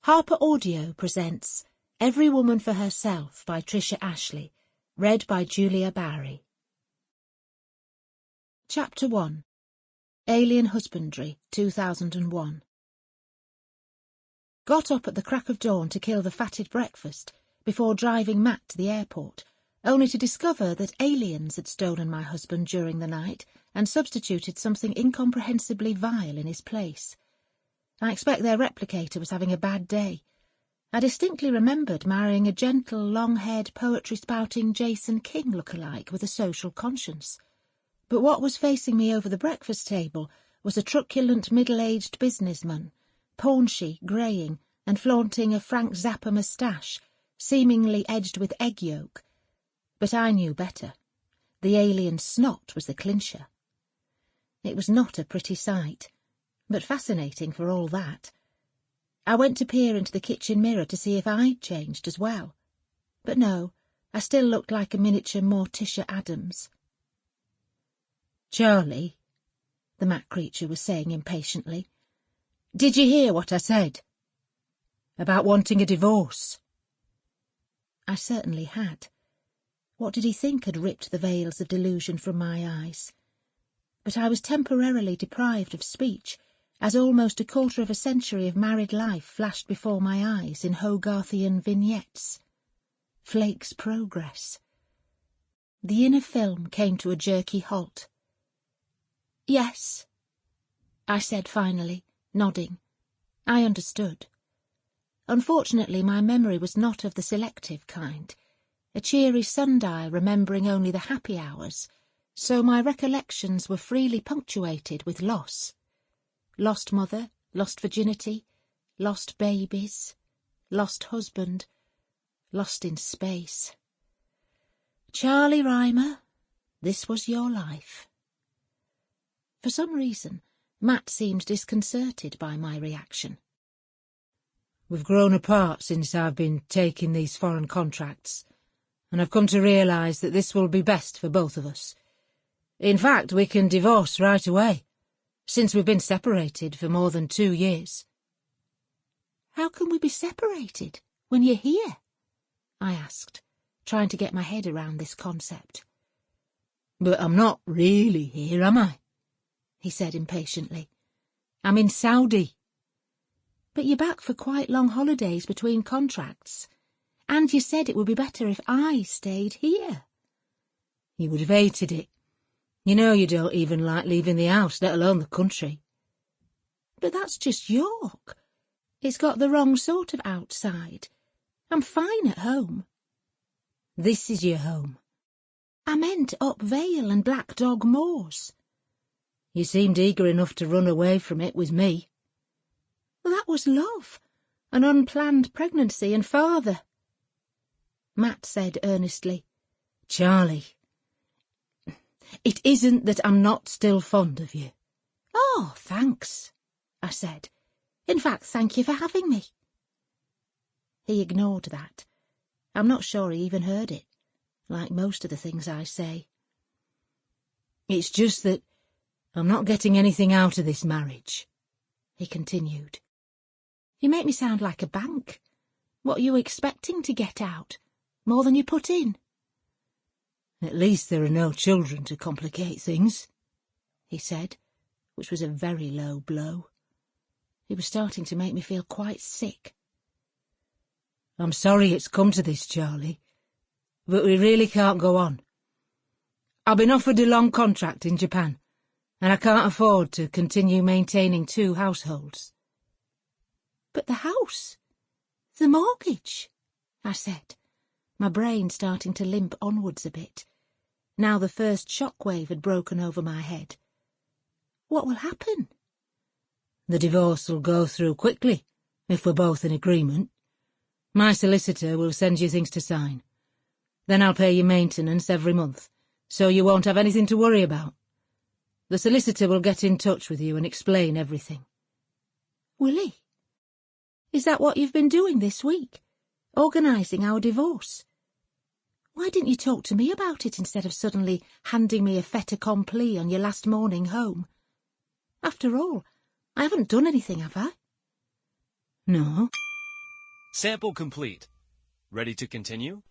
Harper Audio presents Every Woman for Herself by Trisha Ashley, read by Julia Barrie. Chapter 1. Alien Husbandry, 2001. Got up at the crack of dawn to kill the fatted breakfast before driving Matt to the airport, only to discover that aliens had stolen my husband during the night and substituted something incomprehensibly vile in his place. I expect their replicator was having a bad day. I distinctly remembered marrying a gentle, long-haired, poetry-spouting Jason King look-alike with a social conscience. But what was facing me over the breakfast table was a truculent, middle-aged businessman, paunchy, greying, and flaunting a Frank Zappa moustache, seemingly edged with egg yolk. But I knew better. The alien snot was the clincher. It was not a pretty sight, but fascinating for all that. I went to peer into the kitchen mirror to see if I'd changed as well. But no, I still looked like a miniature Morticia Adams. "Charlie," the Matt creature was saying impatiently, "did you hear what I said? About wanting a divorce?" I certainly had. What did he think had ripped the veils of delusion from my eyes? But I was temporarily deprived of speech, as almost a quarter of a century of married life flashed before my eyes in Hogarthian vignettes. Flake's progress. The inner film came to a jerky halt. "Yes," I said finally, nodding. I understood. Unfortunately, my memory was not of the selective kind, a cheery sundial remembering only the happy hours, so my recollections were freely punctuated with loss. Lost mother, lost virginity, lost babies, lost husband, lost in space. Charlie Rymer, this was your life. For some reason, Matt seemed disconcerted by my reaction. "We've grown apart since I've been taking these foreign contracts, and I've come to realise that this will be best for both of us. In fact, we can divorce right away, since we've been separated for more than 2 years. "How can we be separated when you're here?" I asked, trying to get my head around this concept. "But I'm not really here, am I?" he said impatiently. "I'm in Saudi." "But you're back for quite long holidays between contracts, and you said it would be better if I stayed here." "You would have hated it. You know you don't even like leaving the house, let alone the country." "But that's just York. It's got the wrong sort of outside. I'm fine at home." "This is your home." "I meant up Vale and Black Dog Moors." "You seemed eager enough to run away from it with me." "Well, that was love, an unplanned pregnancy and father." Matt said earnestly, "Charlie, it isn't that I'm not still fond of you." "Oh, thanks," I said. "In fact, thank you for having me." He ignored that. I'm not sure he even heard it, like most of the things I say. "It's just that I'm not getting anything out of this marriage," he continued. "You make me sound like a bank. What are you expecting to get out? More than you put in?" "At least there are no children to complicate things," he said, which was a very low blow. It was starting to make me feel quite sick. "I'm sorry it's come to this, Charlie, but we really can't go on. I've been offered a long contract in Japan, and I can't afford to continue maintaining 2 households." "But the house, the mortgage," I said, my brain starting to limp onwards a bit. Now the first shockwave had broken over my head. "What will happen?" "The divorce will go through quickly, if we're both in agreement. My solicitor will send you things to sign. Then I'll pay you maintenance every month, so you won't have anything to worry about. The solicitor will get in touch with you and explain everything." "Will he? Is that what you've been doing this week? Organising our divorce? Why didn't you talk to me about it instead of suddenly handing me a fait accompli on your last morning home? After all, I haven't done anything, have I?" "No, Sample complete. Ready to continue?